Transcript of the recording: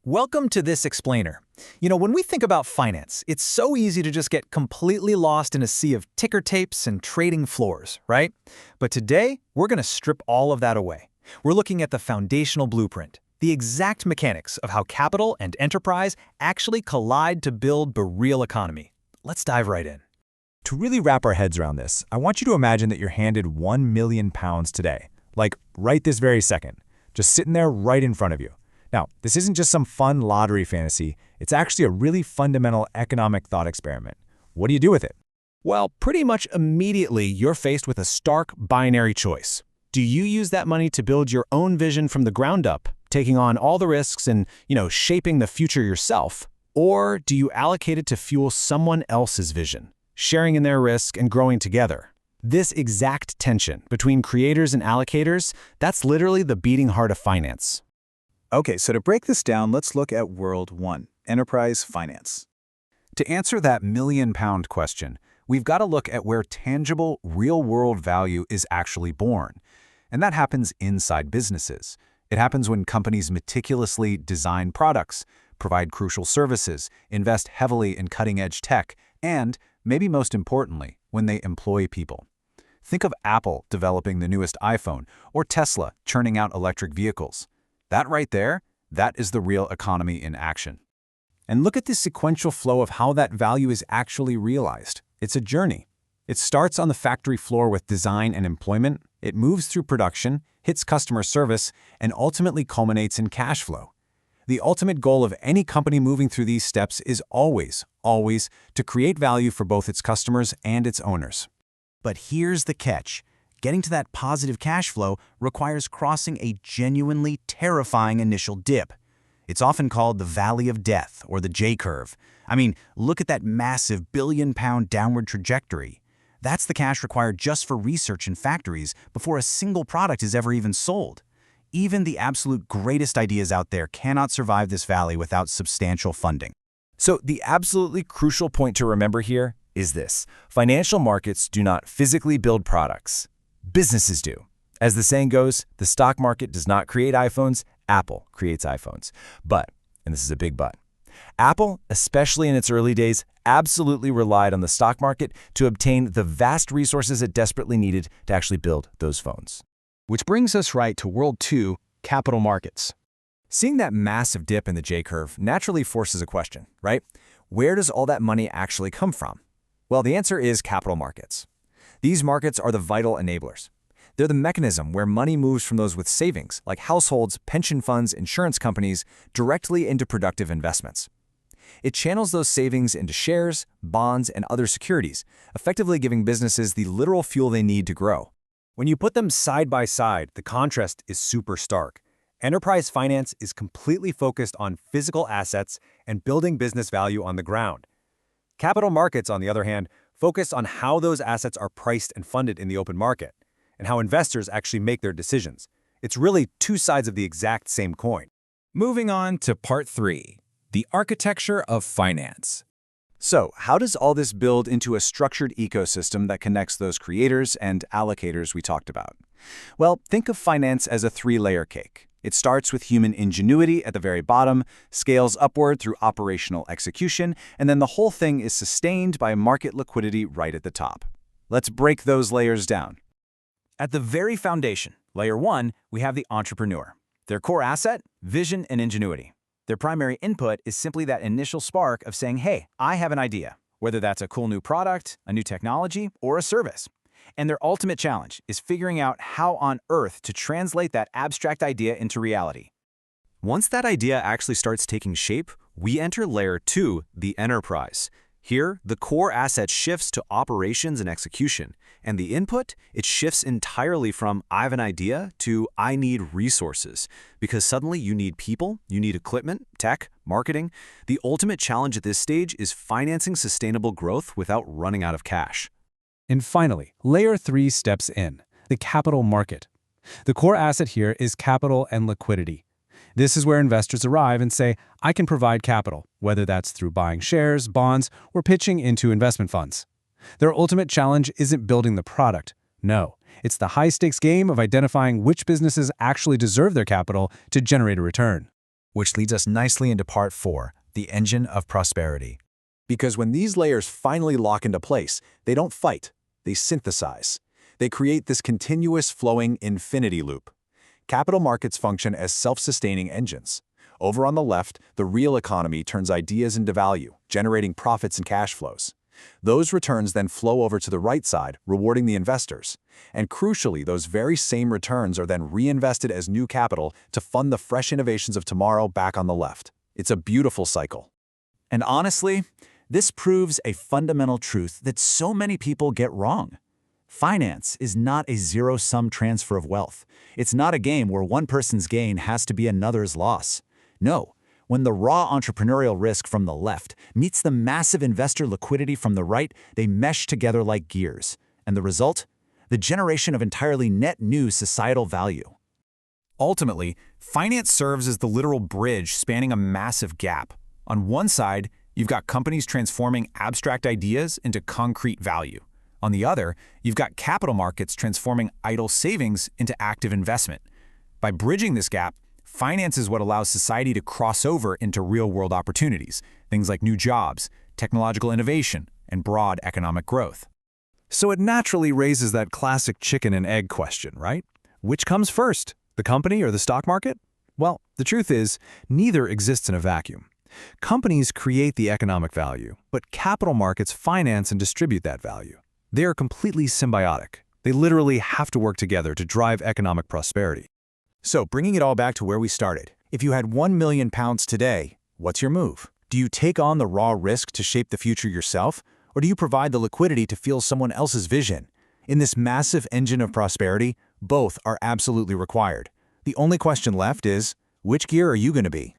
Welcome to This Explainer. When we think about finance, it's so easy to just get completely lost in a sea of ticker tapes and trading floors, right? But today, we're going to strip all of that away. We're looking at the foundational blueprint, the exact mechanics of how capital and enterprise actually collide to build the real economy. Let's dive right in. To really wrap our heads around this, I want you to imagine that you're handed £1 million today, like right this very second, just sitting there right in front of you. Now, this isn't just some fun lottery fantasy, it's actually a really fundamental economic thought experiment. What do you do with it? Well, pretty much immediately you're faced with a stark binary choice. Do you use that money to build your own vision from the ground up, taking on all the risks and, shaping the future yourself? Or do you allocate it to fuel someone else's vision, sharing in their risk and growing together? This exact tension between creators and allocators, that's literally the beating heart of finance. Okay, so to break this down, let's look at World 1, Enterprise Finance. To answer that million-pound question, we've got to look at where tangible, real-world value is actually born. And that happens inside businesses. It happens when companies meticulously design products, provide crucial services, invest heavily in cutting-edge tech, and, maybe most importantly, when they employ people. Think of Apple developing the newest iPhone, or Tesla churning out electric vehicles. That right there, that is the real economy in action. And look at the sequential flow of how that value is actually realized. It's a journey. It starts on the factory floor with design and employment, it moves through production, hits customer service, and ultimately culminates in cash flow. The ultimate goal of any company moving through these steps is always to create value for both its customers and its owners. But here's the catch. Getting to that positive cash flow requires crossing a genuinely terrifying initial dip. It's often called the Valley of Death or the J-curve. I mean, look at that massive billion-pound downward trajectory. That's the cash required just for research in factories before a single product is ever even sold. Even the absolute greatest ideas out there cannot survive this valley without substantial funding. So the absolutely crucial point to remember here is this. Financial markets do not physically build products. Businesses do. As the saying goes, the stock market does not create iPhones, Apple creates iPhones. But, and this is a big but, Apple, especially in its early days, absolutely relied on the stock market to obtain the vast resources it desperately needed to actually build those phones. Which brings us right to World 2, capital markets. Seeing that massive dip in the J-curve naturally forces a question, right? Where does all that money actually come from? Well, the answer is capital markets. These markets are the vital enablers. They're the mechanism where money moves from those with savings, like households, pension funds, insurance companies, directly into productive investments. It channels those savings into shares, bonds, and other securities, effectively giving businesses the literal fuel they need to grow. When you put them side by side, the contrast is super stark. Enterprise finance is completely focused on physical assets and building business value on the ground. Capital markets, on the other hand, focus on how those assets are priced and funded in the open market, and how investors actually make their decisions. It's really two sides of the exact same coin. Moving on to Part 3, the architecture of finance. So, how does all this build into a structured ecosystem that connects those creators and allocators we talked about? Well, think of finance as a three-layer cake. It starts with human ingenuity at the very bottom, scales upward through operational execution, and then the whole thing is sustained by market liquidity right at the top. Let's break those layers down. At the very foundation, layer 1, we have the entrepreneur. Their core asset, vision and ingenuity. Their primary input is simply that initial spark of saying, hey, I have an idea, whether that's a cool new product, a new technology, or a service. And their ultimate challenge is figuring out how on earth to translate that abstract idea into reality. Once that idea actually starts taking shape, we enter layer 2, the enterprise. Here, the core asset shifts to operations and execution, and the input, it shifts entirely from I have an idea to I need resources, because suddenly you need people, you need equipment, tech, marketing. The ultimate challenge at this stage is financing sustainable growth without running out of cash. And finally, layer 3 steps in, the capital market. The core asset here is capital and liquidity. This is where investors arrive and say, I can provide capital, whether that's through buying shares, bonds, or pitching into investment funds. Their ultimate challenge isn't building the product. No, it's the high-stakes game of identifying which businesses actually deserve their capital to generate a return. Which leads us nicely into part 4, the engine of prosperity. Because when these layers finally lock into place, they don't fight, they synthesize. They create this continuous flowing infinity loop. Capital markets function as self-sustaining engines. Over on the left, the real economy turns ideas into value, generating profits and cash flows. Those returns then flow over to the right side, rewarding the investors. And crucially, those very same returns are then reinvested as new capital to fund the fresh innovations of tomorrow back on the left. It's a beautiful cycle. And honestly, this proves a fundamental truth that so many people get wrong. Finance is not a zero-sum transfer of wealth. It's not a game where one person's gain has to be another's loss. No, when the raw entrepreneurial risk from the left meets the massive investor liquidity from the right, they mesh together like gears. And the result? The generation of entirely net new societal value. Ultimately, finance serves as the literal bridge spanning a massive gap. On one side, you've got companies transforming abstract ideas into concrete value. On the other, you've got capital markets transforming idle savings into active investment. By bridging this gap, finance is what allows society to cross over into real-world opportunities, things like new jobs, technological innovation, and broad economic growth. So it naturally raises that classic chicken and egg question, right? Which comes first, the company or the stock market? Well, the truth is, neither exists in a vacuum. Companies create the economic value, but capital markets finance and distribute that value. They are completely symbiotic. They literally have to work together to drive economic prosperity. So, bringing it all back to where we started, if you had £1 million today, what's your move? Do you take on the raw risk to shape the future yourself, or do you provide the liquidity to fuel someone else's vision? In this massive engine of prosperity, both are absolutely required. The only question left is, which gear are you going to be?